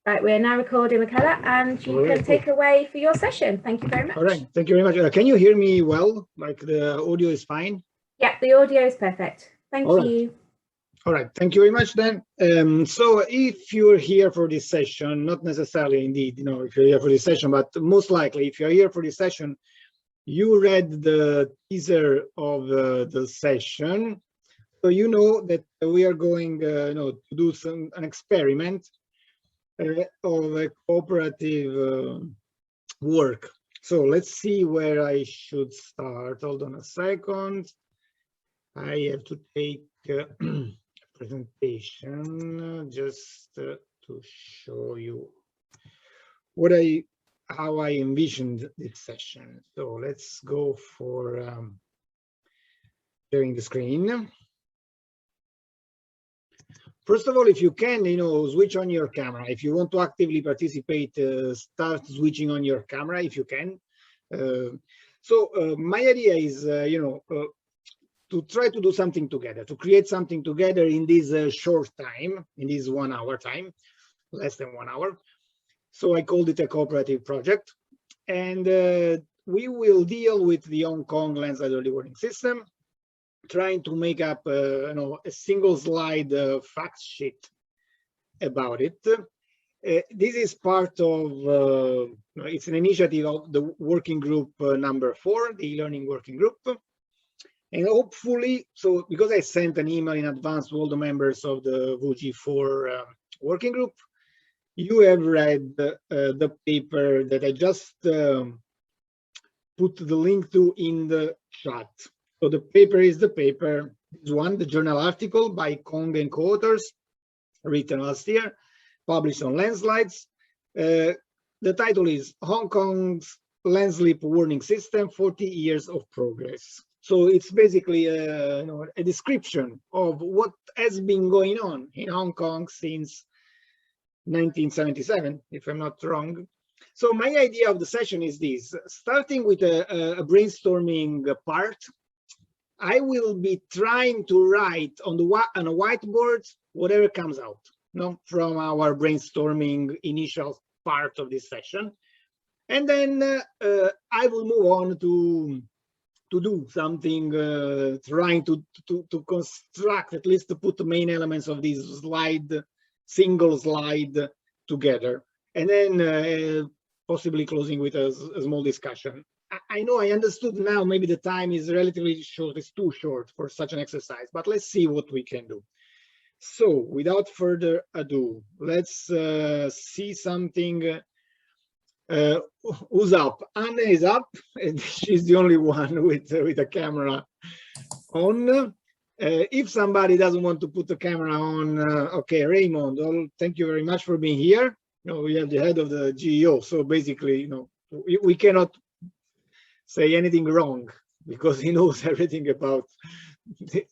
Right, we're now recording, Michaela, and you can take away for your session. Thank you very much. All right, thank you very much. Can you hear me well? Like the audio is fine? Yeah, the audio is perfect. Thank you. All right, thank you very much then. So if you're here for this session, not necessarily indeed, if you're here for this session, but most likely if you're here for this session, you read the teaser of the session. So you know that we are going to do an experiment of a cooperative work. So let's see where I should start. Hold on a second. I have to take a presentation just to show you how I envisioned this session. So let's go for sharing the screen. First of all, if you can, switch on your camera. If you want to actively participate, start switching on your camera if you can. So my idea is, to try to do something together, to create something together in this short time, in this 1 hour time, less than 1 hour. So I called it a cooperative project. And we will deal with the Hong Kong landslide early warning system, trying to make up a single slide fact sheet about it. This is part of, it's an initiative of the working group number 4, the e-learning working group. And hopefully, so because I sent an email in advance to all the members of the WG4 working group, you have read the paper that I just put the link to in the chat. So the paper is the paper, this one, the journal article by Kong and co-authors, written last year, published on Landslides. The title is Hong Kong's Landslip Warning System, 40 Years of Progress. So it's basically a description of what has been going on in Hong Kong since 1977, if I'm not wrong. So my idea of the session is this: starting with a brainstorming part, I will be trying to write on a whiteboard whatever comes out, from our brainstorming initial part of this session, and then I will move on to do something, trying to construct, at least to put the main elements of this single slide together, and then possibly closing with a small discussion. I know I understood now maybe the time is relatively short, it's too short for such an exercise, but let's see what we can do. So without further ado, let's see something. Who's up? Anne is up, and she's the only one with a camera on. If somebody doesn't want to put the camera on, okay, Raymond, thank you very much for being here. We have the head of the GEO, so basically, we cannot say anything wrong because he knows everything about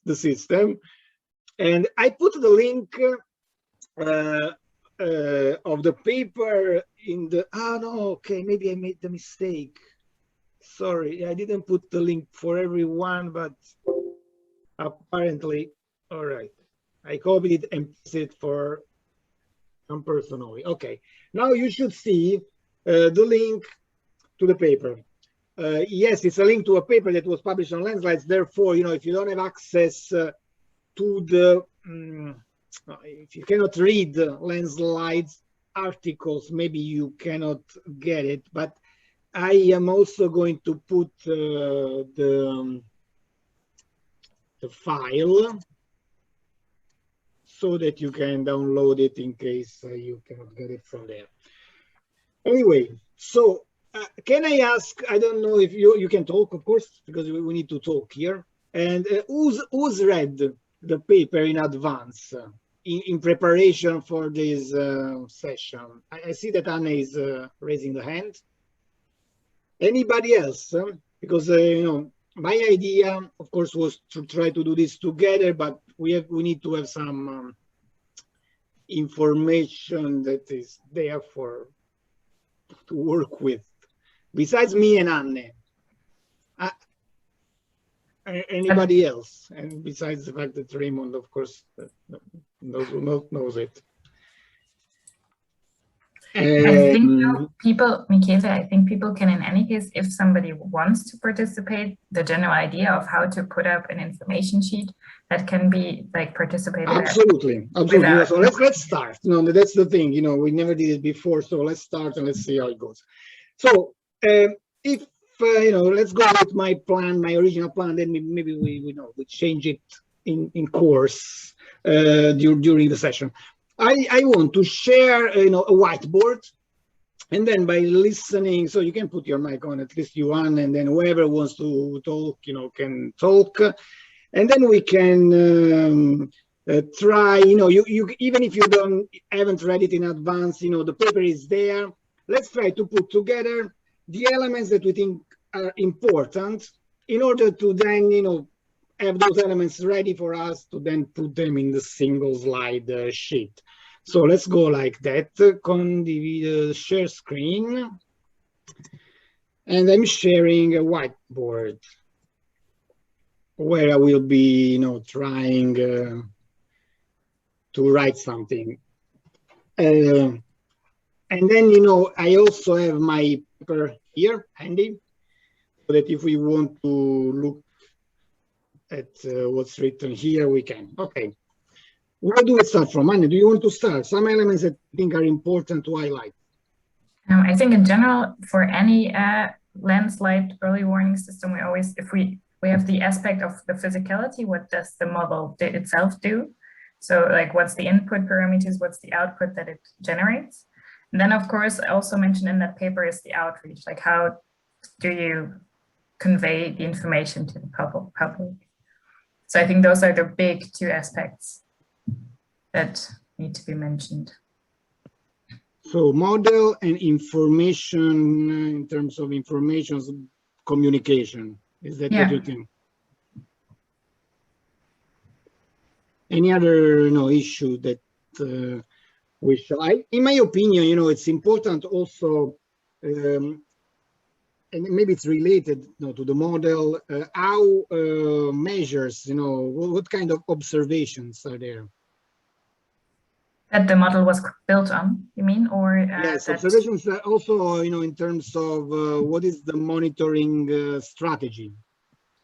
the system. And I put the link of the paper in the, okay, maybe I made the mistake. Sorry, I didn't put the link for everyone, but apparently, all right. I copied it and pasted it for some person only. Okay, now you should see the link to the paper. Yes, it's a link to a paper that was published on Landslides. Therefore, if you don't have access to the, if you cannot read the Landslides articles, maybe you cannot get it. But I am also going to put the file so that you can download it in case you cannot get it from there. Anyway, so can I ask, I don't know if you can talk, of course, because we need to talk here. And who's read the paper in advance in preparation for this session? I see that Anna is raising the hand. Anybody else? Because my idea, of course, was to try to do this together, but we need to have some information that is there to work with. Besides me and Anne, anybody else? And besides the fact that Raymond, of course, knows it. I think people, Michele, I think people can, in any case, if somebody wants to participate, the general idea of how to put up an information sheet that can be like participated. Absolutely, absolutely. So let's start. That's the thing. We never did it before, so let's start and let's see how it goes. So if let's go with my plan, my original plan. Then maybe we change it in course during the session. I want to share a whiteboard, and then by listening, so you can put your mic on, at least you one, and then whoever wants to talk, can talk, and then we can try. You even if you haven't read it in advance, the paper is there. Let's try to put together the elements that we think are important in order to then have those elements ready for us to then put them in the single slide sheet. So let's go like that. Condivide share screen, and I'm sharing a whiteboard where I will be trying to write something, and then I also have my paper here handy, so that if we want to look at what's written here, we can. Okay, where do we start from? Anne, do you want to start? Some elements that I think are important to highlight. I think in general, for any landslide early warning system, we always, if we have the aspect of the physicality, what does the model itself do? So like, what's the input parameters? What's the output that it generates? And then, of course, I also mentioned in that paper is the outreach, like how do you convey the information to the public? So I think those are the big two aspects that need to be mentioned. So model and information in terms of information communication. Is that what you think? Any other issue that we shall? In my opinion, it's important also, and maybe it's related to the model, how measures, what kind of observations are there? That the model was built on, you mean? Or yes, observations also, in terms of what is the monitoring strategy?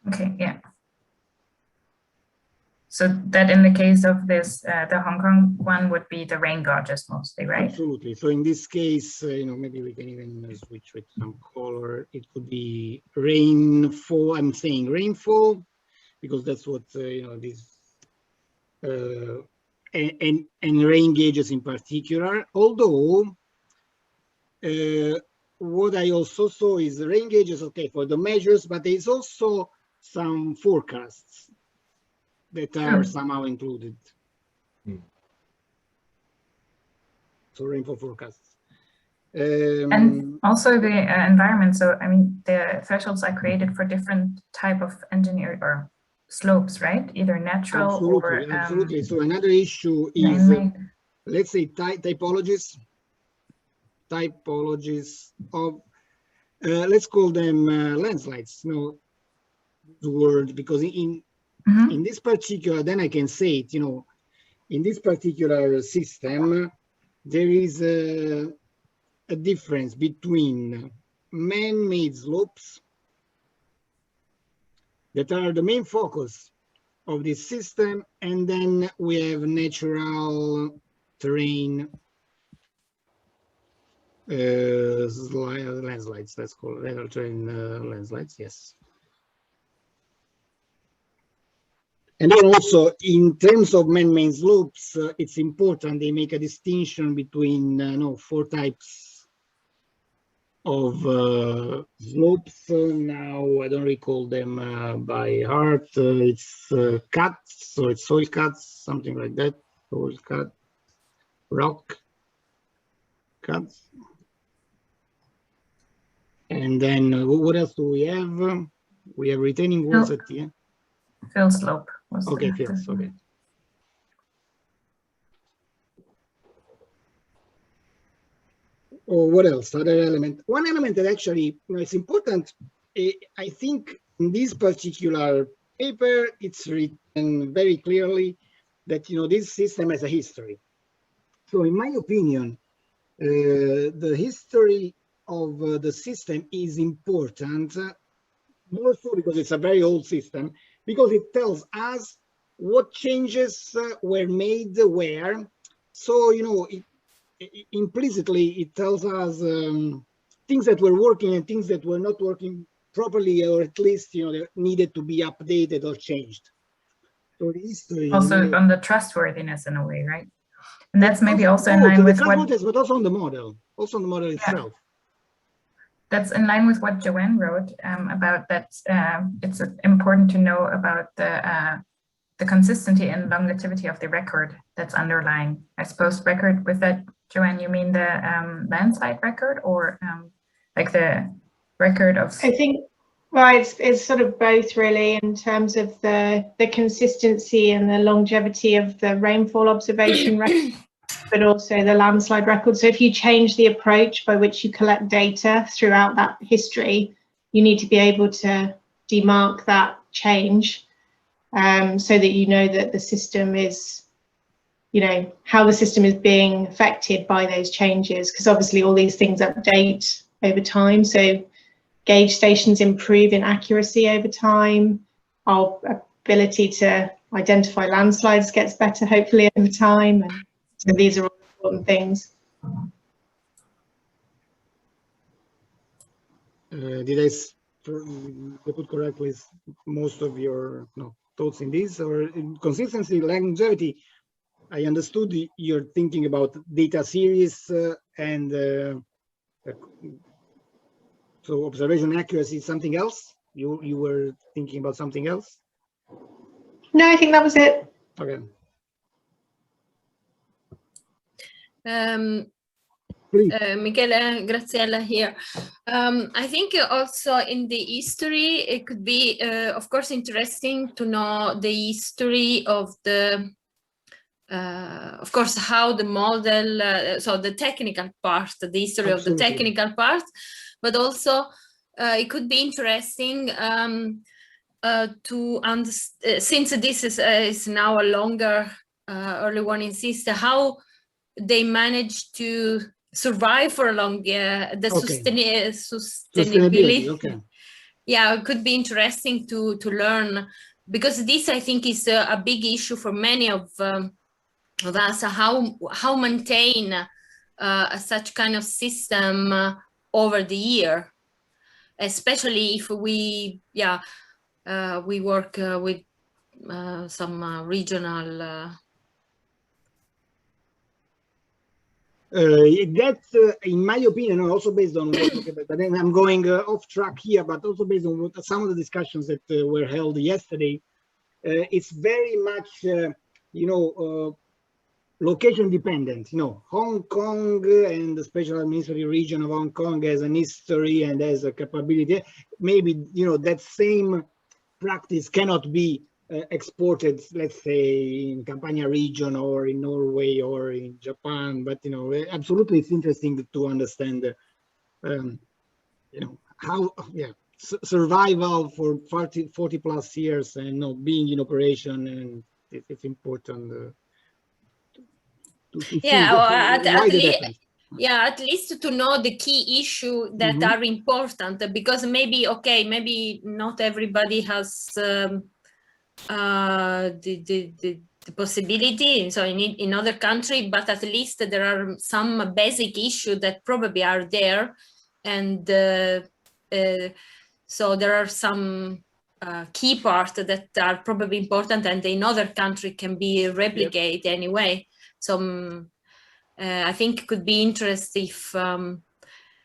Okay, yeah. So that in the case of this, the Hong Kong one would be the rain gauges mostly, right? Absolutely. So in this case, maybe we can even switch with some color. It could be rainfall. I'm saying rainfall because that's what this and rain gauges in particular. Although what I also saw is rain gauges, okay, for the measures, but there's also some forecasts that are somehow included. So rainfall forecasts. And also the environment. So, I mean, the thresholds are created for different type of engineer or slopes, right? Either natural absolutely, or absolutely. So another issue is, let's say, typologies of, let's call them landslides. The word, because in this particular, then I can say it. In this particular system, there is a difference between man-made slopes that are the main focus of this system, and then we have natural terrain landslides. Let's call it natural terrain landslides. Yes. And then also, in terms of man-made slopes, it's important they make a distinction between 4 types of slopes. Now I don't recall them by heart. It's cuts, so it's soil cuts, something like that. Soil cut, rock cuts, and then what else do we have? We have retaining walls at the end. Fill slope. Okay, fills. Okay. Or what else? Other element. One element that actually is important. I think in this particular paper, it's written very clearly that this system has a history. So, in my opinion, the history of the system is important, more so because it's a very old system, because it tells us what changes were made where. So, you know, implicitly it tells us things that were working and things that were not working properly, or at least, you know, they needed to be updated or changed. So the history also on the trustworthiness in a way, right? And that's maybe also in line with what, but also on the model, itself. That's in line with what Joanne wrote about that. It's important to know about the consistency and longevity of the record that's underlying. I suppose record with that, Joanne, you mean the landslide record, or like the record of? I think, well, it's sort of both really, in terms of the consistency and the longevity of the rainfall observation record, but also the landslide record. So if you change the approach by which you collect data throughout that history, you need to be able to demark that change, so that you know that the system is, you know, how the system is being affected by those changes, because obviously all these things update over time. So gauge stations improve in accuracy over time. Our ability to identify landslides gets better, hopefully, over time. And so these are all important things. Did I put correctly most of your thoughts in this? Or in consistency, longevity, I understood you're thinking about data series and so observation accuracy is something else? You were thinking about something else? No, I think that was it. Okay. Michele, Graziella here. I think also in the history, it could be, of course, interesting to know the history of the, of course, how the model, so the technical part, the history of the technical part, but also it could be interesting to understand, since this is now a longer early warning system, how they manage to survive for a long, the sustainability. Okay. Yeah, it could be interesting to learn, because this, I think, is a big issue for many of us, how maintain such kind of system over the year, especially if we we work with some regional. That's, in my opinion, also based on what, but then I'm going off track here, but also based on what, some of the discussions that were held yesterday. It's very much, you know, location dependent. You know, Hong Kong and the special administrative region of Hong Kong has an history and has a capability. Maybe, you know, that same practice cannot be exported, let's say, in Campania region or in Norway or in Japan. But, you know, absolutely, it's interesting to understand, you know, how, survival for 40 plus years and, you know, being in operation, and it's important. At least to know the key issue that are important, because maybe, okay, maybe not everybody has the possibility, so in other country, but at least there are some basic issues that probably are there, and so there are some key parts that are probably important, and in other country can be replicated anyway. So I think it could be interesting if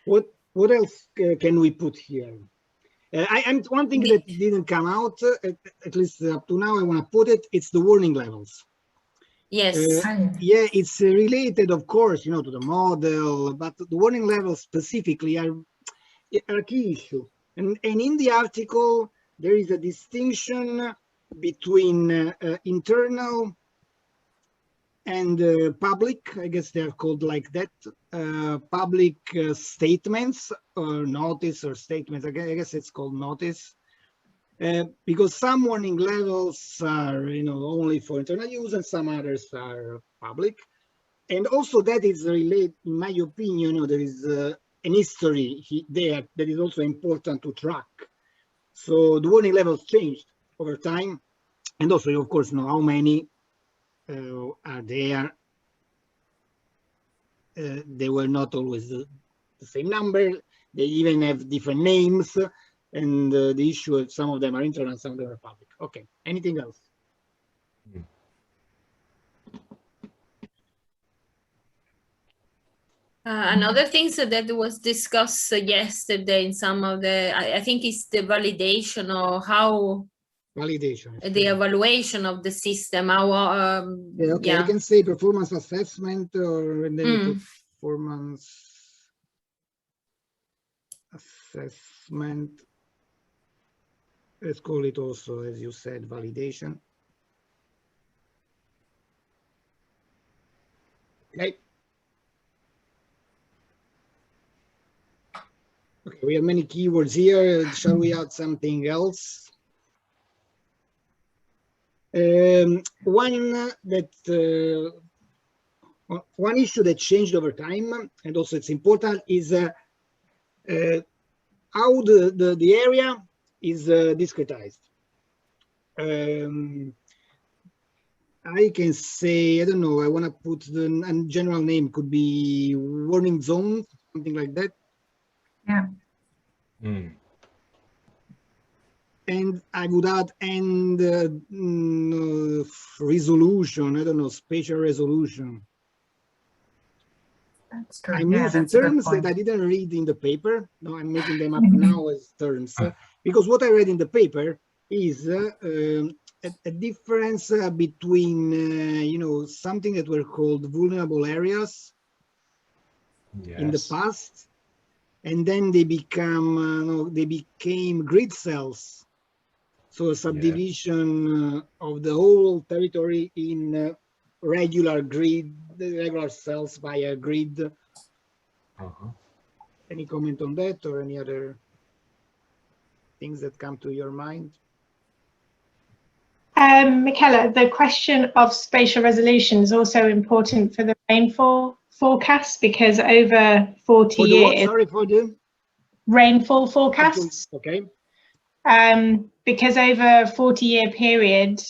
what else can we put here? I'm one thing that didn't come out, at least up to now, I want to put it, it's the warning levels. Yes. Yeah, it's related, of course, you know, to the model, but the warning levels specifically are a key issue. And in the article, there is a distinction between internal and public, I guess they're called like that, public statements or notice or statements, I guess it's called notice, because some warning levels are, you know, only for internal use and some others are public. And also that is related, in my opinion, there is an history there that is also important to track. So the warning levels changed over time. And also, you of course, know how many are there. They were not always the same number. They even have different names. And the issue is some of them are internal, some of them are public. Okay, anything else? Another thing that was discussed yesterday in some of the, I think it's the validation or how Validation. the evaluation of the system. How, yeah, okay, yeah. I can say performance assessment or and then performance assessment. Let's call it also, as you said, validation. Okay. Okay, we have many keywords here. Shall we add something else? One issue that changed over time, and also it's important, is how the area is discretized. I can say, I don't know, I want to put the general name, could be warning zone, something like that. Yeah. And I would add resolution, I don't know, spatial resolution. That's true. I'm using terms that I didn't read in the paper. No, I'm making them up now as terms. Because what I read in the paper is a difference between, you know, something that were called vulnerable areas in the past. And then they became grid cells. So a subdivision of the whole territory in regular cells by a grid. Any comment on that or any other things that come to your mind? Michela, the question of spatial resolution is also important for the rainfall forecast, because over 40 for the years. What? Sorry, for the rainfall forecasts. Okay. Because over a 40-year period,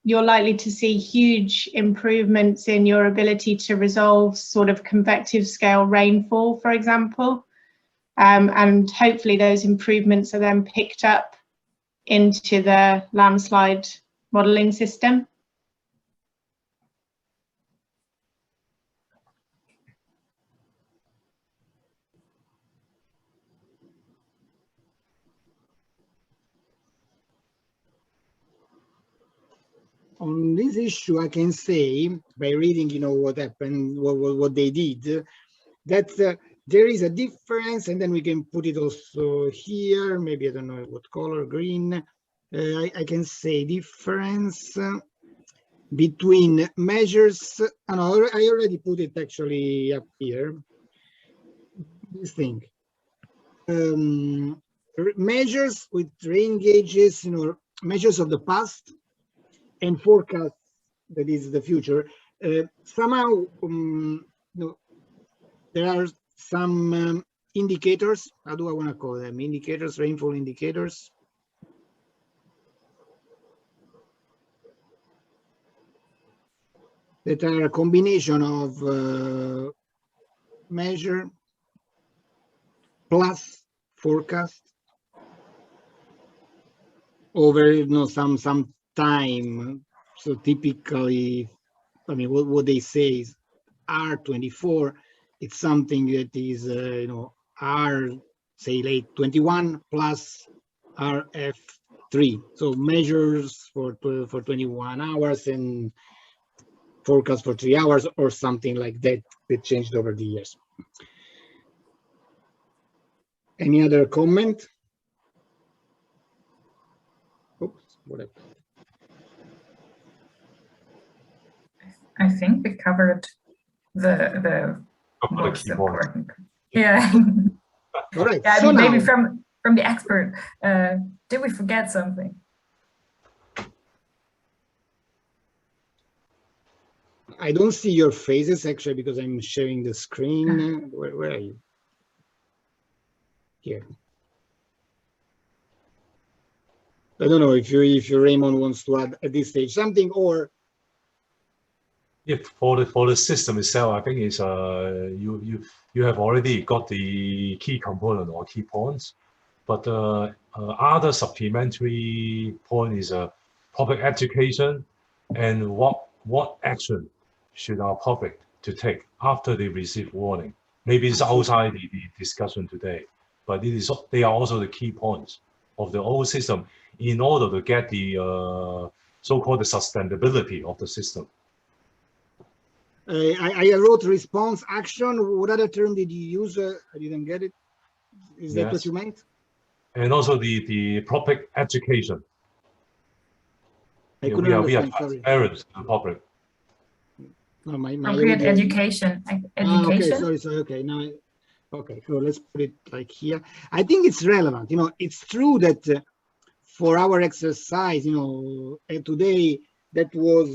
you're likely to see huge improvements in your ability to resolve sort of convective scale rainfall, for example. And hopefully those improvements are then picked up into the landslide modeling system. On this issue, I can say, by reading, you know, what happened, what they did, that there is a difference, and then we can put it also here, maybe, I don't know what color, green. I can say difference between measures, I already put it actually up here, this thing. Measures with rain gauges, you know, measures of the past, and forecast that is the future. Somehow, you know, there are some indicators. How do I want to call them? Indicators, rainfall indicators. That are a combination of measure plus forecast over, you know, some time. So typically, I mean, what they say is R24. It's something that is, you know, R, say, late 21 plus RF3. So measures for 21 hours and forecast for 3 hours or something like that. That changed over the years. Any other comment? Oops, what happened? I think we covered the most important. Yeah. All right. Yeah, I so mean, now, maybe from the expert, did we forget something? I don't see your faces actually because I'm sharing the screen. Where are you? Here. I don't know if you Raymond wants to add at this stage something, or if for the system itself, I think it's you have already got the key component or key points, but other supplementary point is public education and what action should our public to take after they receive warning. Maybe it's outside the discussion today, but they are also the key points of the whole system in order to get the so-called the sustainability of the system. I wrote response action. What other term did you use? I didn't get it. Is that what you meant? And also the public education. I we are transparent to the public. No, appropriate education. Okay, sorry. Okay, now, okay, so let's put it like here. I think it's relevant. You know, it's true that for our exercise, you know, today that was.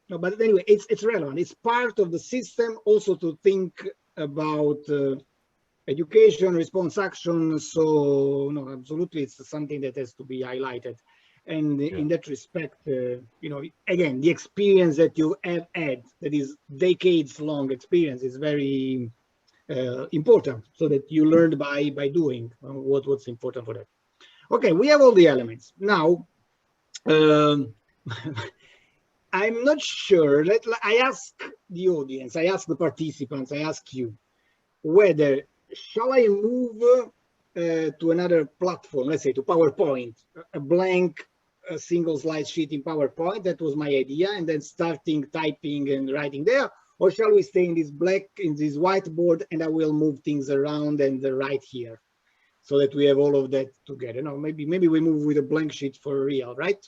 No, but anyway, it's relevant. It's part of the system also to think about education, response action. So, no, absolutely, it's something that has to be highlighted. And in that respect, you know, again, the experience that you have had, that is decades-long experience, is very important. So that you learned by doing what's important for that. Okay, we have all the elements now. I'm not sure. I ask the audience, I ask the participants, I ask you, whether shall I move to another platform, let's say to PowerPoint, a blank single slide sheet in PowerPoint. That was my idea, and then starting typing and writing there, or shall we stay in this whiteboard, and I will move things around and write here, so that we have all of that together. No, maybe we move with a blank sheet for real, right?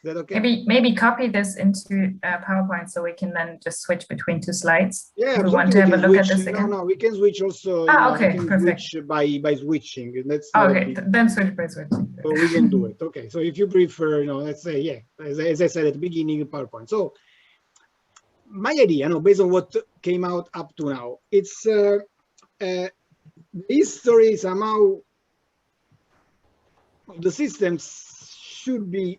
Is that okay? Maybe copy this into PowerPoint so we can then just switch between two slides. Yeah, we want to have a look at this again. No, we can switch also. Okay, perfect. Switch by switching. That's okay, then switch by switching. So we can do it. Okay, so if you prefer, you know, let's say, yeah, as I said at the beginning of PowerPoint. So my idea, based on what came out up to now, it's history somehow of the systems should be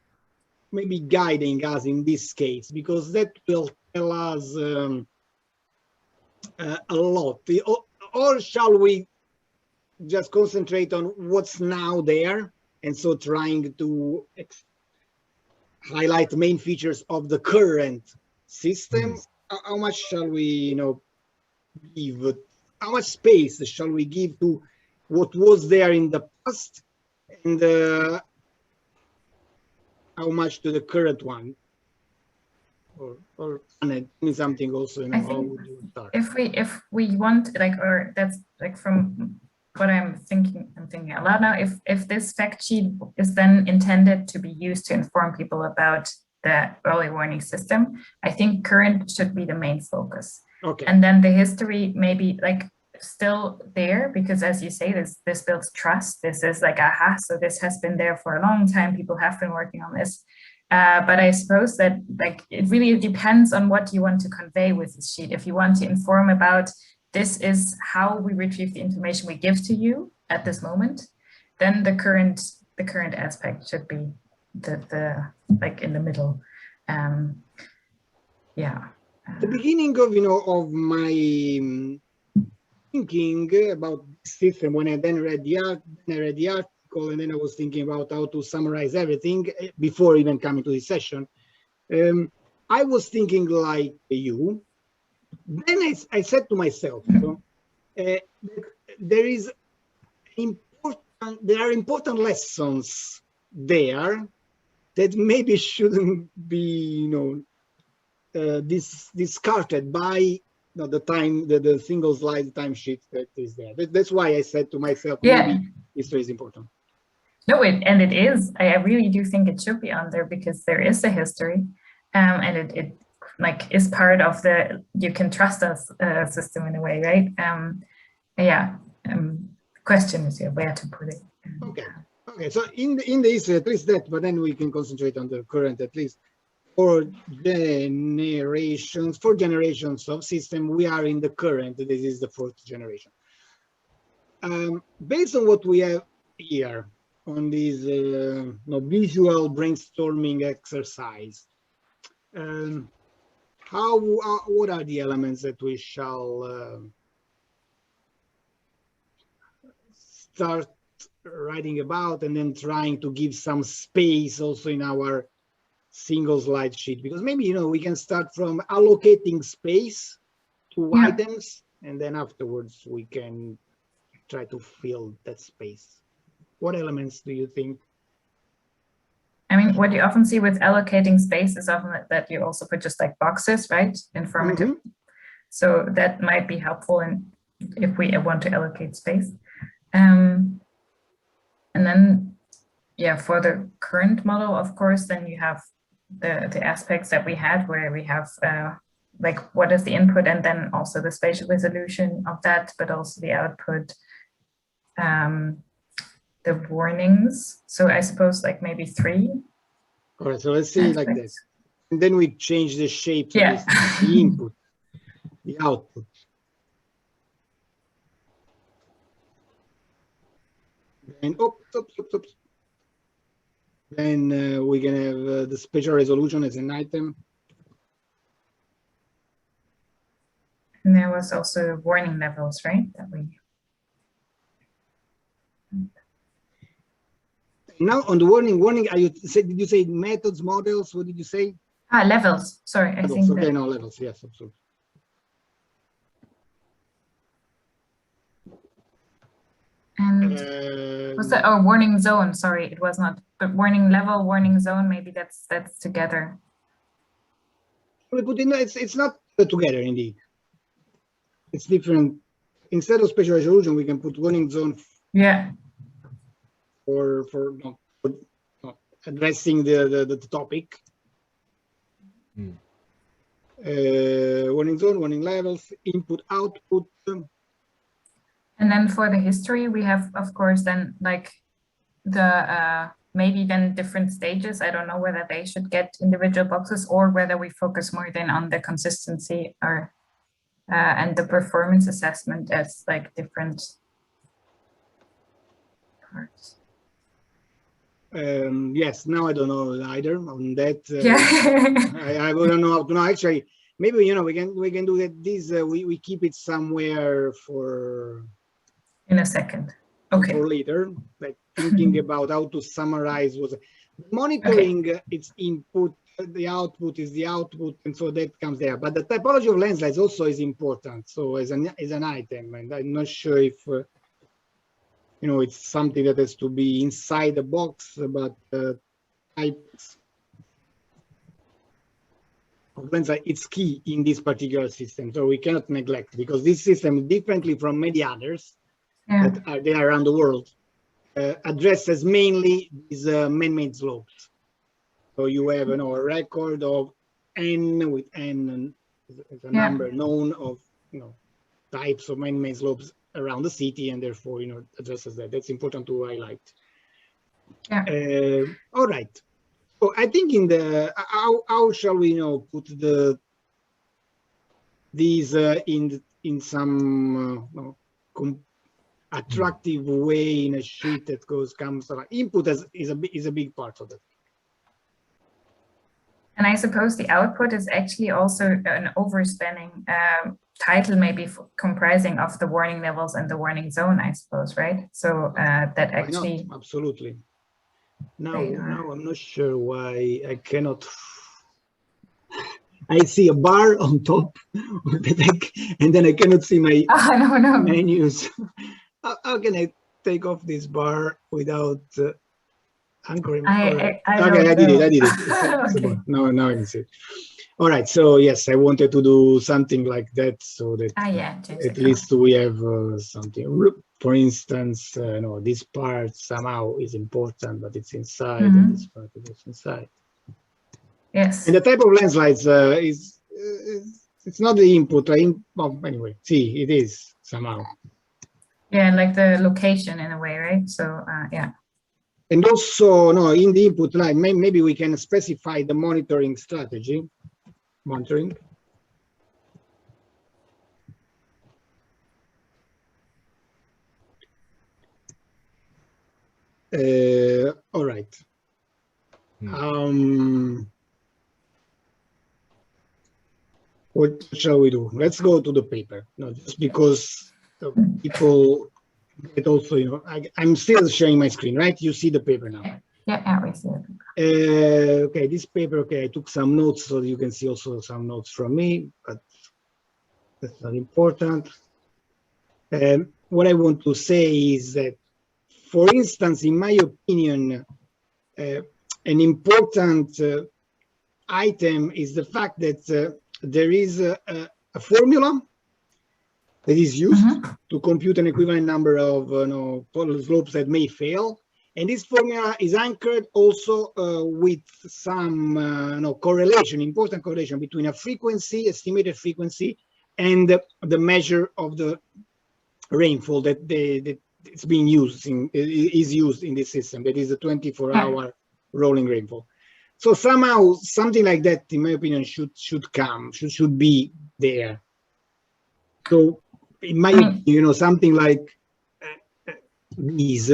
maybe guiding us in this case, because that will tell us a lot. Or shall we just concentrate on what's now there, and so trying to highlight the main features of the current system? How much shall we, give? How much space shall we give to what was there in the past, and how much to the current one? Or something also, how would you start? If we want, or that's from what I'm thinking a lot now, if this fact sheet is then intended to be used to inform people about the early warning system, I think current should be the main focus. Okay. And then the history maybe still there, because as you say, this builds trust. This is aha, so this has been there for a long time. People have been working on this. But I suppose that it really depends on what you want to convey with this sheet. If you want to inform about this is how we retrieve the information we give to you at this moment, then the current aspect should be the in the middle. Yeah. The beginning of my thinking about this system, when I then read the article, and then I was thinking about how to summarize everything before even coming to this session. I was thinking like you. Then I said to myself, there are important lessons there that maybe shouldn't be discarded by the single slide timesheet that is there. That's why I said to myself, maybe history is important. No, it is. I really do think it should be on there, because there is a history, and it is part of the you can trust us system in a way, right? Question is where to put it. Okay. So in the history, at least that, but then we can concentrate on the current at least. four generations of system. We are in the current. This is the fourth generation. Based on what we have here on this visual brainstorming exercise, what are the elements that we shall start writing about, and then trying to give some space also in our single slide sheet? Because maybe, we can start from allocating space to items, and then afterwards we can try to fill that space. What elements do you think? I mean, what you often see with allocating space is often that you also put just like boxes, right? Informative. Mm-hmm. So that might be helpful if we want to allocate space. And then, for the current model, of course, then you have the aspects that we had, where we have like what is the input, and then also the spatial resolution of that, but also the output, the warnings. So I suppose like maybe 3. All right, so let's say like this. And then we change the shape to this, the input, the output. And oops. Then we can have the spatial resolution as an item. And there was also warning levels, right? That we. Now on the warning, did you say methods, models? What did you say? Levels. Sorry, I think. Okay, no, levels. Yes, absolutely. And was that warning zone? Sorry, it was not. But warning level, warning zone. Maybe that's together. We put in. It's not together indeed. It's different. Instead of spatial resolution, we can put warning zone. Yeah. For addressing the topic. Warning zone, warning levels, input, output. And then for the history, we have, of course, then like the maybe then different stages. I don't know whether they should get individual boxes or whether we focus more then on the consistency or and the performance assessment as like different parts. Yes, now I don't know either on that. Yeah. I wouldn't know how to know. Actually, maybe we can do that. This we keep it somewhere for in a second. Okay. For later, like thinking about how to summarize was monitoring. Okay. Its input, the output is the output, and so that comes there. But the typology of lens slides also is important. So as an item, and I'm not sure if. It's something that has to be inside the box, but types of lens, it's key in this particular system. So we cannot neglect, because this system, differently from many others that are there around the world, addresses mainly these man-made slopes. So you have a record of n with n as a number known of types of man-made slopes around the city, and therefore addresses that. That's important to highlight. All right, so I think in the how shall we put these in some attractive way in a sheet that comes around. Input is a big part of that. And I suppose the output is actually also an overspanning title, maybe comprising of the warning levels and the warning zone, I suppose, right? So that actually. Absolutely. Now I'm not sure why I cannot. I see a bar on top, and then I cannot see my menus. How can I take off this bar without anchoring? I did it. Okay. Now I can see it. All right, so yes, I wanted to do something like that so that at least we have something. For instance, this part somehow is important, but it's inside, and this part is inside. Yes. And the type of lens slides it's not the input. Well, anyway, see, it is somehow. Yeah, like the location in a way, right? So yeah. And also, no, in the input line, maybe we can specify the monitoring strategy. Monitoring. All right. What shall we do? Let's go to the paper. No, just because the people get also, you know, I'm still sharing my screen, right? You see the paper now. Yeah, we see it. Okay, this paper, okay, I took some notes so you can see also some notes from me, but that's not important. What I want to say is that, for instance, in my opinion, an important item is the fact that there is a formula that is used to compute an equivalent number of total slopes that may fail. And this formula is anchored also with some correlation, important correlation between a frequency, estimated frequency, and the measure of the rainfall that it's being used is used in this system. That is a 24-hour rolling rainfall. So somehow something like that, in my opinion, should be there. So in my opinion, you know, something like these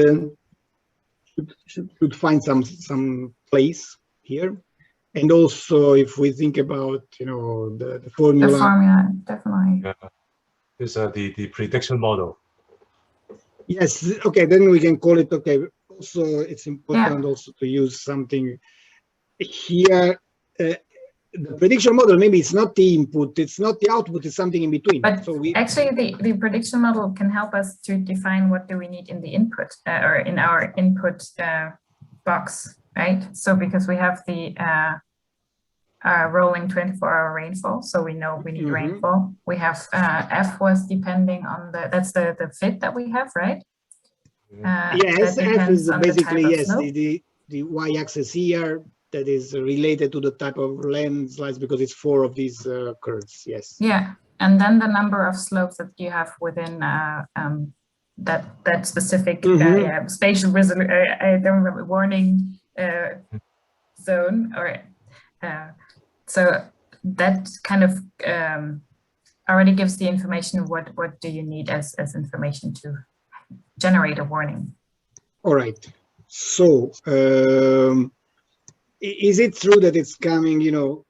should find some place here. And also, if we think about, you know, the formula. The formula, definitely. Yeah. It's the prediction model. Yes. Okay. Then we can call it. Okay. Also, it's important also to use something here. The prediction model, maybe it's not the input, it's not the output, it's something in between. But so actually, the prediction model can help us to define what do we need in the input or in our input box, right? So because we have the rolling 24-hour rainfall, so we know we need rainfall. We have F was depending on that's the fit that we have, right? Yes, F is basically yes the y-axis here. That is related to the type of landslides because it's 4 of these curves. Yes. Yeah, and then the number of slopes that you have within that specific spatial resolution. I don't remember warning zone or so that kind of already gives the information. What do you need as information to generate a warning? All right. So. Is it true that it's coming, you know,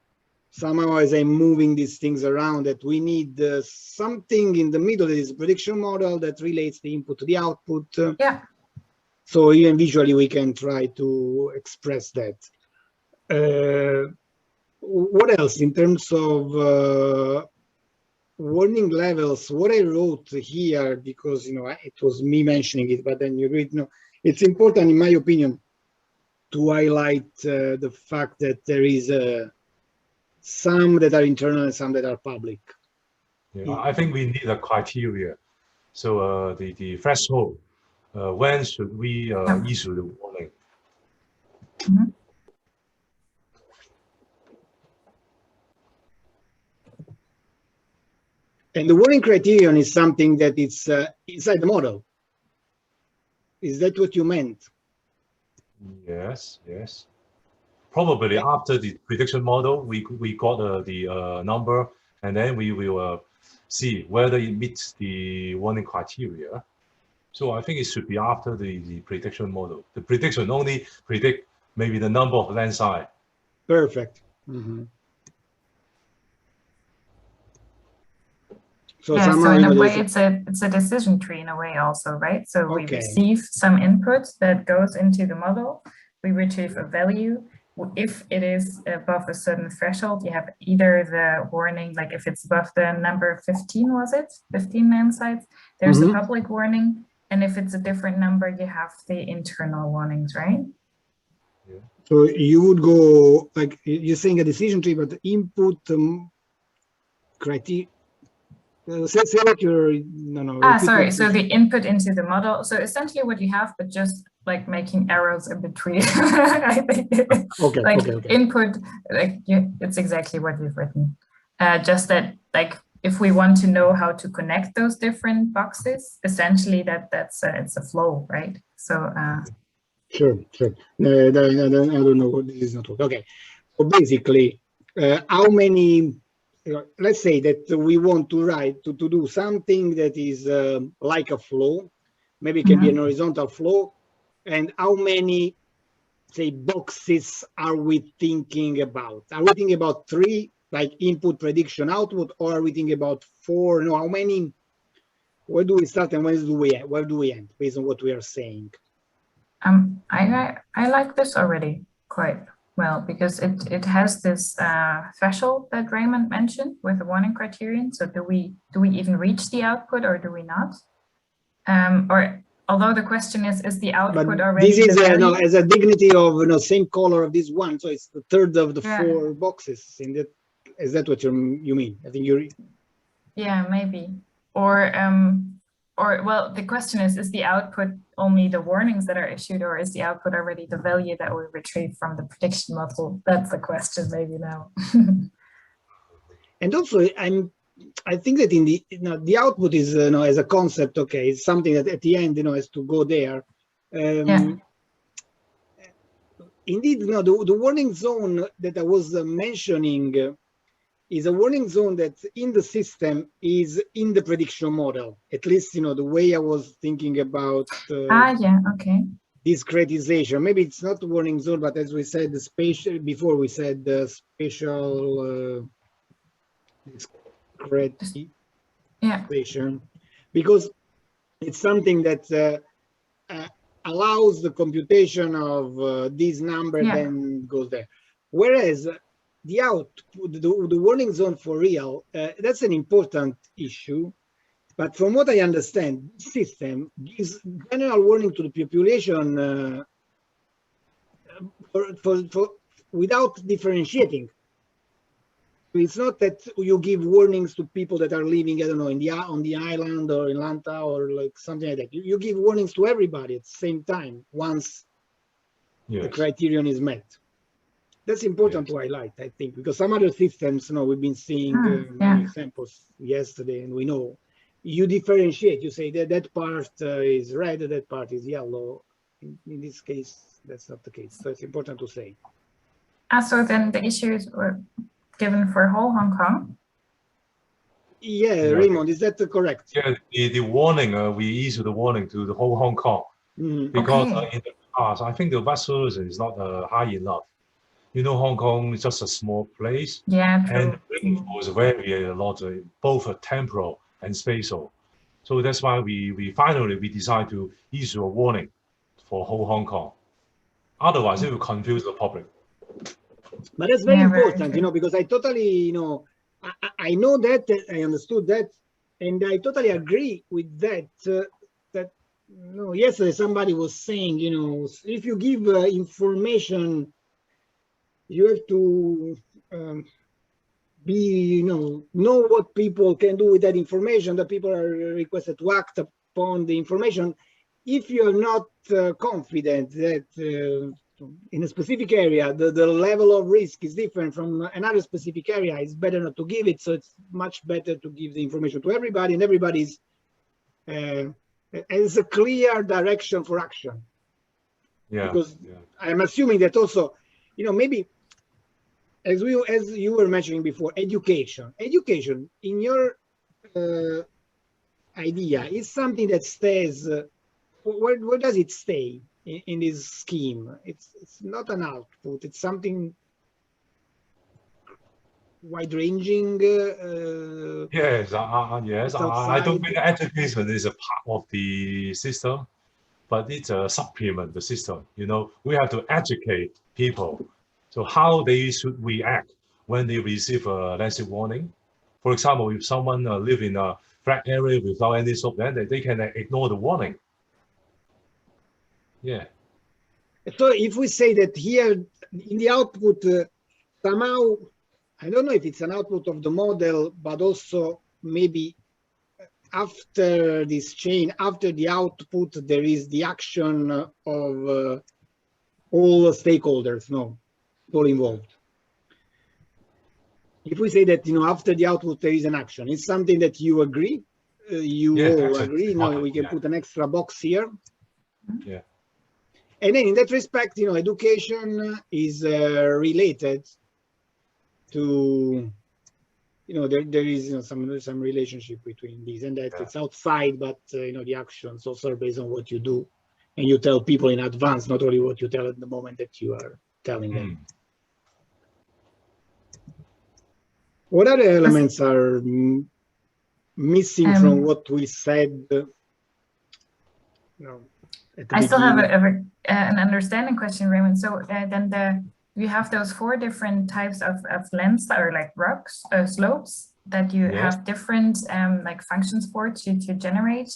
somehow as I'm moving these things around, that we need something in the middle that is a prediction model that relates the input to the output? Yeah. So even visually we can try to express that. What else in terms of warning levels? What I wrote here, because, you know, it was me mentioning it, but then you read, you know, it's important in my opinion to highlight the fact that there is some that are internal and some that are public. Yeah, I think we need a criteria. So the threshold, when should we issue the warning? And the warning criterion is something that it's inside the model. Is that what you meant? Yes, yes. Probably after the prediction model, we got the number, and then we will see whether it meets the warning criteria. So I think it should be after the prediction model. The prediction only predict maybe the number of landslide. Perfect. So yeah, somehow, so in you know, a way, it's a decision tree in a way also, right? So we receive some input that goes into the model. We retrieve a value. If it is above a certain threshold, you have either the warning, like if it's above the number 15, was it? 15 landslides, there's a public warning. And if it's a different number, you have the internal warnings, right? Yeah. So you would go, like you're saying a decision tree, but the input criteria. Say what you're, sorry. So the input into the model. So essentially what you have, but just like making arrows in between. I think input, like it's exactly what you've written. Just that, like, if we want to know how to connect those different boxes, essentially it's a flow, right? So Sure. No, I don't know what this is not working. Okay. So basically, how many, let's say that we want to write, to do something that is like a flow, maybe it can be an horizontal flow, and how many, say, boxes are we thinking about? Are we thinking about 3, like input, prediction, output, or are we thinking about 4? No, how many? Where do we start and where do we end, based on what we are saying? I like this already quite well, because it has this threshold that Raymond mentioned with the warning criterion. So do we even reach the output or do we not? Or although the question is the output But already this is the value? no, as a dignity of same color of this one, so it's the third of the 4 boxes. In that, is that what you mean? I think you're. Yeah, maybe. Or well, the question is the output only the warnings that are issued, or is the output already the value that we retrieve from the prediction model? That's the question maybe now. And also, I think that in the output is as a concept, okay, it's something that at the end has to go there. Indeed, the warning zone that I was mentioning is a warning zone that in the system is in the prediction model. At least, the way I was thinking about discretization. Maybe it's not a warning zone, but as we said, the spatial, before we said the spatial discretization, because it's something that allows the computation of this number, then goes there. Whereas the output, the warning zone for real, that's an important issue. But from what I understand, the system gives general warning to the population without differentiating. It's not that you give warnings to people that are living, I don't know, on the island or in Lanta or like something like that. You give warnings to everybody at the same time once the criterion is met. That's important to highlight, I think, because some other systems, we've been seeing many examples yesterday, and we know you differentiate. You say that part is red, that part is yellow. In this case, that's not the case. So it's important to say. So then the issues were given for whole Hong Kong? Yeah, Raymond, is that correct? Yeah, the warning, we issue the warning to the whole Hong Kong, because in the past, I think the resolution is not high enough. Hong Kong is just a small place, and the rainfall is vary a lot, both temporal and spatial. So that's why we finally decide to issue a warning for whole Hong Kong. Otherwise, it will confuse the public. But that's very important, because I totally, I know that, I understood that, and I totally agree with that. Yesterday somebody was saying, if you give information, you have to know what people can do with that information, that people are requested to act upon the information. If you're not confident that in a specific area, the level of risk is different from another specific area, it's better not to give it. So it's much better to give the information to everybody, and everybody's has a clear direction for action. Because I'm assuming that also, maybe as you were mentioning before, education in your idea is something that stays. Where does it stay in this scheme? It's not an output. It's something wide-ranging. Yes. I don't think education is a part of the system, but it's a supplement the system. We have to educate people. So how they should react when they receive a landslide warning. For example, if someone live in a flat area without any slope, then they can ignore the warning. Yeah. So if we say that here in the output, somehow, I don't know if it's an output of the model, but also maybe after this chain, after the output, there is the action of all stakeholders, all involved. If we say that, after the output, there is an action, it's something that you agree, all agree, we can put an extra box here. Yeah. And then in that respect, education is related to, there is some relationship between these, and that it's outside, but the actions also are based on what you do, and you tell people in advance, not only what you tell at the moment that you are telling them. What other elements are missing from what we said? I still have an understanding question, Raymond. So then you have those 4 different types of lens, or like rocks, slopes, that you have different like functions for to generate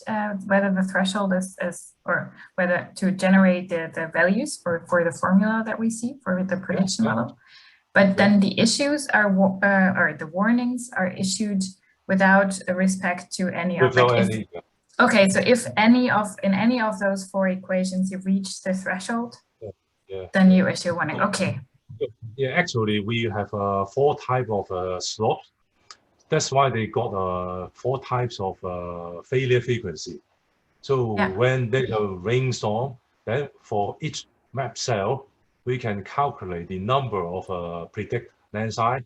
whether the threshold is or whether to generate the values for the formula that we see for the prediction model. But then the issues are or the warnings are issued without respect to any of okay, so if in any of those 4 equations you reach the threshold, then you issue a warning. Okay. Yeah, actually we have 4 types of slopes. That's why they got 4 types of failure frequency. So when there's a rainstorm, then for each map cell, we can calculate the number of predict lens size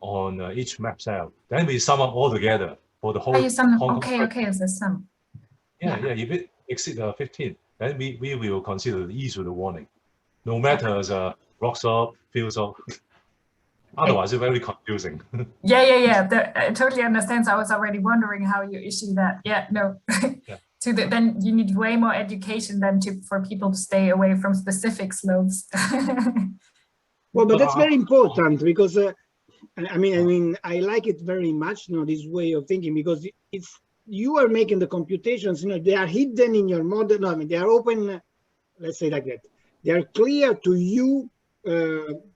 on each map cell. Then we sum up all together for the whole. Okay, it's a sum. Yeah, if it exceeds 15, then we will consider the issue the warning, no matter as a rock slope, field slope. Otherwise, it's very confusing. I totally understand. So I was already wondering how you issue that. Then you need way more education than for people to stay away from specific slopes. Well, but that's very important, because I mean, I like it very much, this way of thinking, because you are making the computations, they are hidden in your model. No, I mean, they are open, let's say like that. They are clear to you,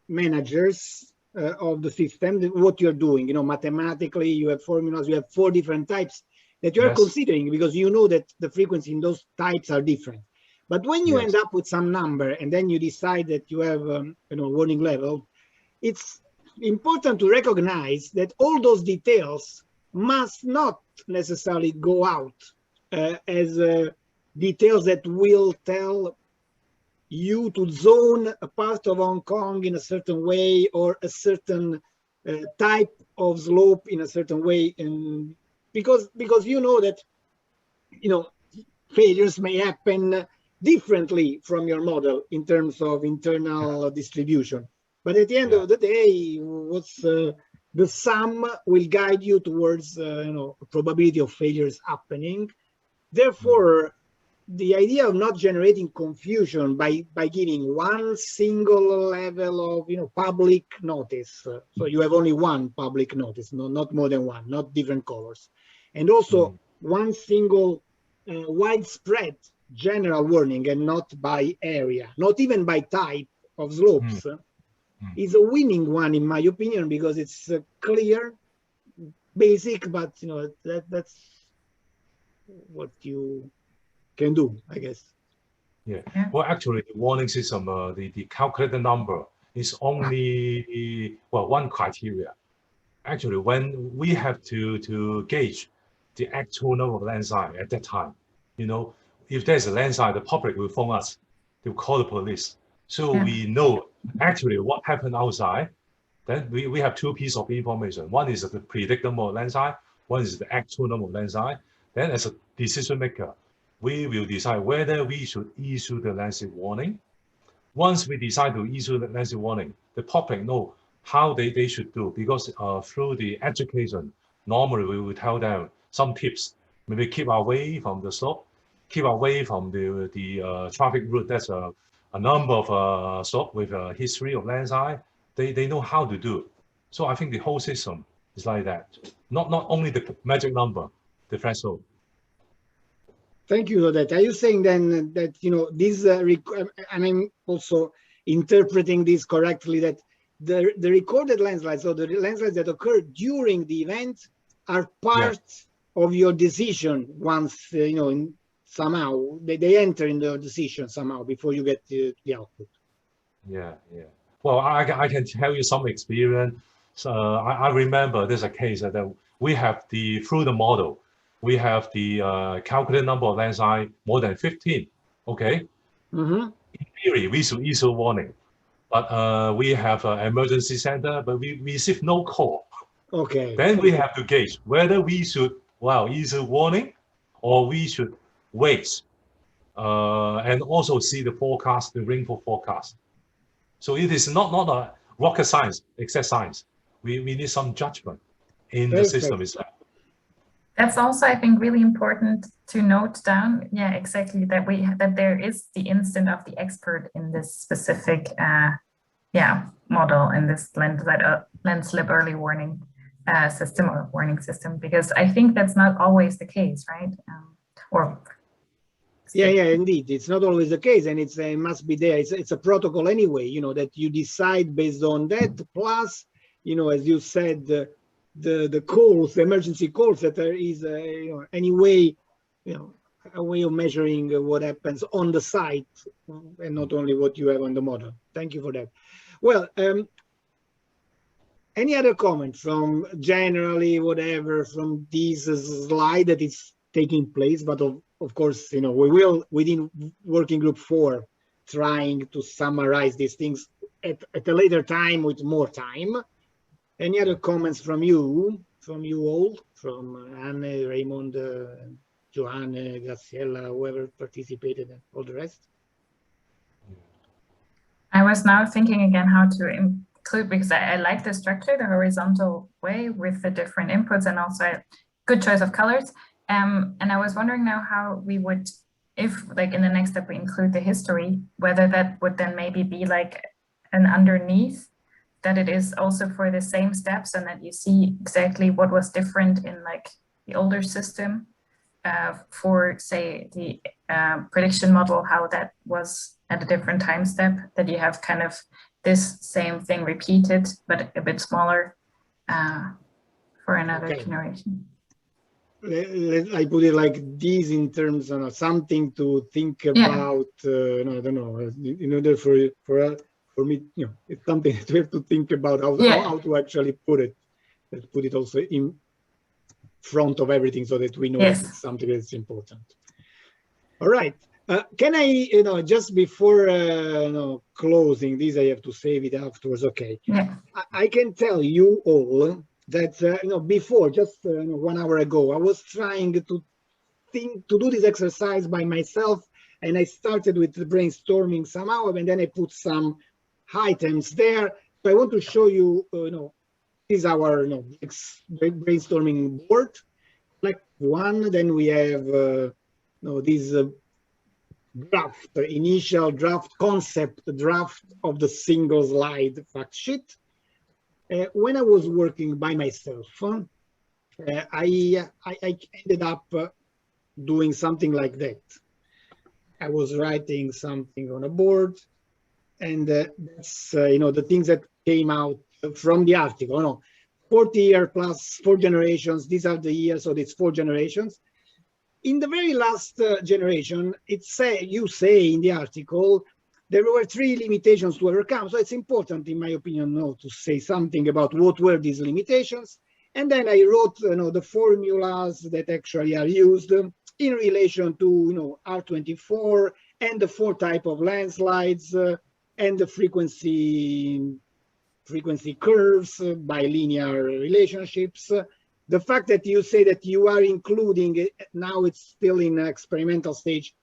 managers of the system, what you're doing. Mathematically, you have formulas, you have 4 different types that you are considering, because you know that the frequency in those types are different. But when you end up with some number, and then you decide that you have, warning level, it's important to recognize that all those details must not necessarily go out as details that will tell you to zone a part of Hong Kong in a certain way, or a certain type of slope in a certain way, and because you know that failures may happen differently from your model in terms of internal distribution. But at the end of the day, what's the sum will guide you towards a probability of failures happening. Therefore, the idea of not generating confusion by giving one single level of public notice, so you have only one public notice, not more than one, not different colors, and also one single widespread general warning, and not by area, not even by type of slopes, is a winning one, in my opinion, because it's clear, basic, but that's what you can do, I guess. Well, actually, the warning system, the calculated number is only one criteria. Actually, when we have to gauge the actual number of lens size at that time, if there's a lens size, the public will phone us, they'll call the police. So we know actually what happened outside. Then we have 2 pieces of information. One is the predicted number of lens size, one is the actual number of lens size. Then as a decision maker, we will decide whether we should issue the lens warning. Once we decide to issue the lens warning, the public know how they should do, because through the education, normally we will tell them some tips. Maybe keep away from the slope, keep away from the traffic route. That's a number of slope with a history of lens size. They know how to do. So I think the whole system is like that. Not only the magic number, the threshold. Thank you for that. Are you saying then that this? I'm also interpreting this correctly, that the recorded lens slides, so the lens slides that occur during the event, are part of your decision once somehow they enter in the decision somehow before you get the output. Well, I can tell you some experience. So I remember there's a case that we have through the model, we have the calculated number of lens size more than 15. Okay. in theory, we should issue warning. But we have an emergency center, but we receive no call. Okay. Then we have to gauge whether we should, issue warning or we should wait and also see the forecast, the rainfall forecast. So it is not a rocket science, exact science. We need some judgment in the system itself. That's also, I think, really important to note down. Yeah, exactly, that there is the instant of the expert in this specific model, in this landslip early warning system or warning system, because I think that's not always the case, right? Yeah, indeed, it's not always the case, and it must be there. It's a protocol anyway, you know, that you decide based on that. Plus, you know, as you said, the calls, the emergency calls, that there is anyway, you know, a way of measuring what happens on the site and not only what you have on the model. Thank you for that. Well, any other comments from generally whatever from this slide that is taking place? But of course, you know, we will within working group 4 trying to summarize these things at a later time with more time. Any other comments from you all, from Anne, Raymond, Joanne, Graciela, whoever participated, and all the rest? I was now thinking again how to include, because I like the structure, the horizontal way with the different inputs and also good choice of colors. And I was wondering now how we would, if like in the next step we include the history, whether that would then maybe be like an underneath, that it is also for the same steps and that you see exactly what was different in like the older system for say the prediction model, how that was at a different time step, that you have kind of this same thing repeated, but a bit smaller for another generation. I put it like this in terms of something to think about. No, I don't know. In order for me, you know, it's something that we have to think about how to actually put it. Let's put it also in front of everything so that we know that it's something that's important. All right. Can I, you know, just before closing this, I have to save it afterwards. Okay. Yeah. I can tell you all that you know, before just 1 hour ago, I was trying to do this exercise by myself, and I started with the brainstorming somehow, and then I put some items there. So I want to show you, you know, this is our brainstorming board, like one. Then we have this draft, initial draft, concept draft of the single slide fact sheet. When I was working by myself, I ended up doing something like that. I was writing something on a board, and that's you know, the things that came out from the article. No, 40 years plus 4 generations. These are the years, so it's 4 generations. In the very last generation, you say in the article, there were 3 limitations to overcome. So it's important, in my opinion, to say something about what were these limitations. And then I wrote the formulas that actually are used in relation to R24 and the 4 type of landslides and the frequency curves, bilinear relationships. The fact that you say that you are including, now it's still in experimental stage,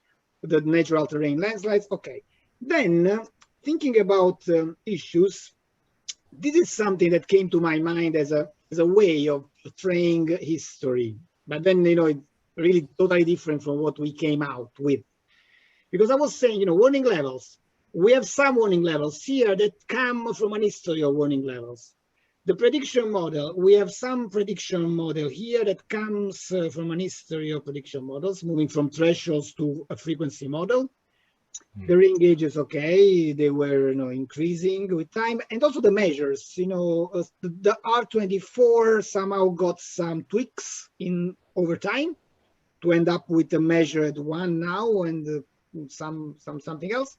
the natural terrain landslides. Okay. Then thinking about issues, this is something that came to my mind as a way of portraying history. But then, it's really totally different from what we came out with. Because I was saying, warning levels. We have some warning levels here that come from an history of warning levels. The prediction model, we have some prediction model here that comes from an history of prediction models, moving from thresholds to a frequency model. The ring gauges, okay, they were increasing with time, and also the measures. The R24 somehow got some tweaks over time to end up with a measured one now and something else.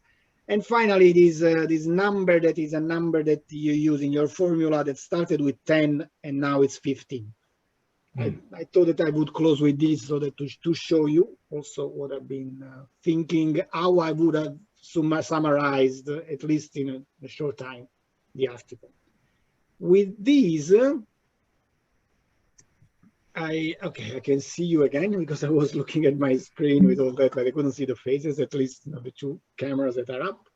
And finally, this number that is a number that you use in your formula that started with 10 and now it's 15. I thought that I would close with this so that to show you also what I've been thinking, how I would have summarized, at least in a short time, the article. With these, I can see you again because I was looking at my screen with all that, but I couldn't see the faces, at least the two cameras that are up.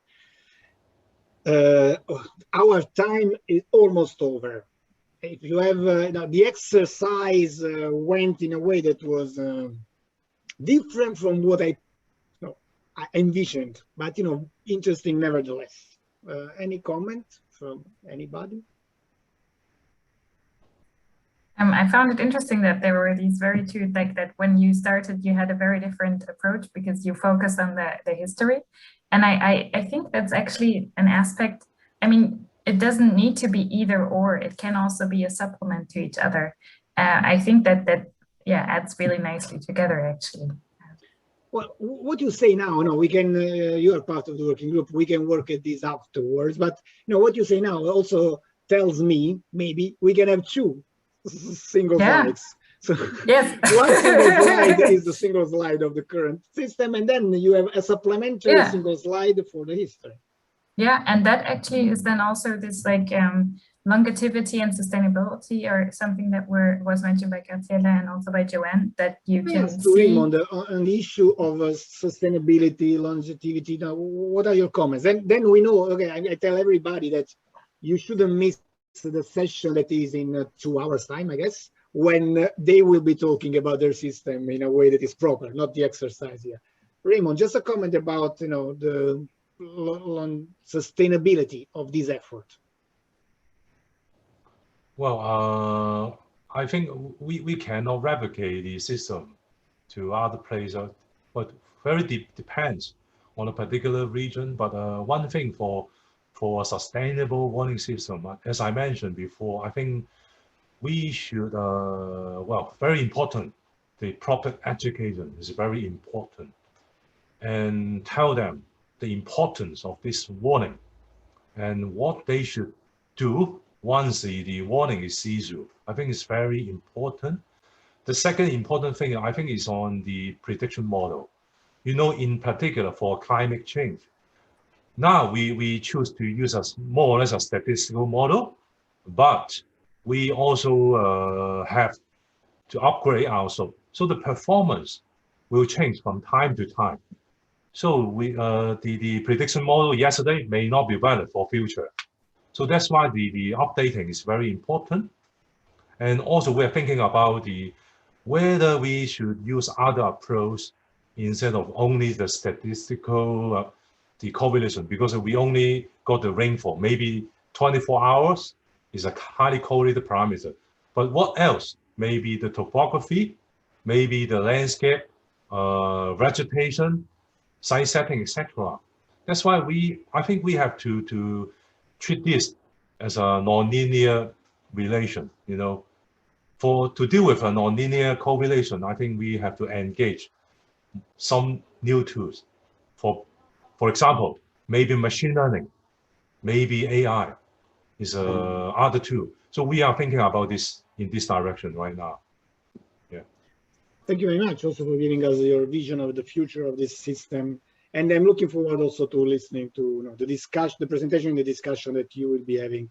Our time is almost over. If you have the exercise went in a way that was different from what I envisioned, but interesting nevertheless. Any comment from anybody? I found it interesting that there were these very two, like that when you started, you had a very different approach because you focused on the history. And I think that's actually an aspect. I mean, it doesn't need to be either or, it can also be a supplement to each other. I think that adds really nicely together, actually. Well, what you say now, we can, you are part of the working group, we can work at this afterwards, but what you say now also tells me maybe we can have two single slides. So yes. One single slide is the single slide of the current system, and then you have a supplementary single slide for the history. Yeah, and that actually is then also this like longevity and sustainability, or something that was mentioned by Graziella and also by Joanne, that you can see. On the issue of sustainability, longevity. Now, what are your comments? And then we know, okay, I tell everybody that you shouldn't miss the session that is in 2 hours time, I guess, when they will be talking about their system in a way that is proper, not the exercise here. Raymond, just a comment about, the sustainability of this effort. Well, I think we cannot replicate the system to other places, but very depends on a particular region. But one thing for a sustainable warning system, as I mentioned before, I think we should, very important, the proper education is very important, and tell them the importance of this warning and what they should do once the warning is issued. I think it's very important. The second important thing, I think, is on the prediction model. In particular for climate change. Now we choose to use more or less a statistical model, but we also have to upgrade ourselves. So the performance will change from time to time. So the prediction model yesterday may not be valid for future. So that's why the updating is very important. And also we're thinking about whether we should use other approach instead of only the statistical the correlation, because we only got the rainfall. Maybe 24 hours is a highly correlated parameter. But what else? Maybe the topography, maybe the landscape, vegetation, site setting, etc. That's why I think we have to treat this as a nonlinear relation. To deal with a nonlinear correlation, I think we have to engage some new tools. For example, maybe machine learning, maybe AI is other tool. So we are thinking about this in this direction right now. Yeah. Thank you very much also for giving us your vision of the future of this system. And I'm looking forward also to listening to the presentation, the discussion that you will be having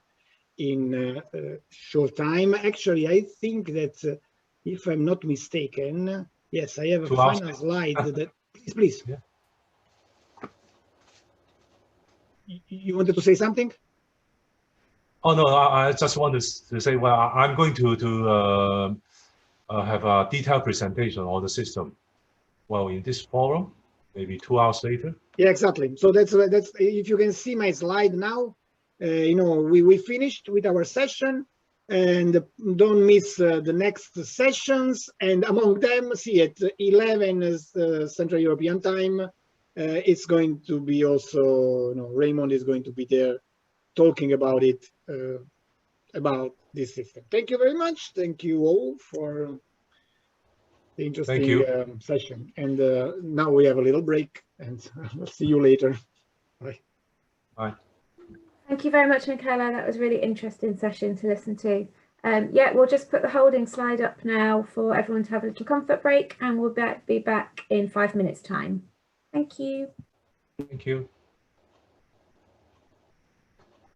in a short time. Actually, I think that if I'm not mistaken, yes, I have a final slide that, please. Yeah. You wanted to say something? Oh no, I just wanted to say, well, I'm going to have a detailed presentation on the system. Well, in this forum, maybe 2 hours later. Yeah, exactly. So that's if you can see my slide now, we finished with our session, and don't miss the next sessions. And among them, see at 11 is Central European time. It's going to be also, Raymond is going to be there talking about it, about this system. Thank you very much. Thank you all for the interesting session. And now we have a little break, and I'll see you later. Bye. Bye. Thank you very much, Michaela. That was a really interesting session to listen to. Yeah, we'll just put the holding slide up now for everyone to have a little comfort break, and we'll be back in 5 minutes time. Thank you. Thank you.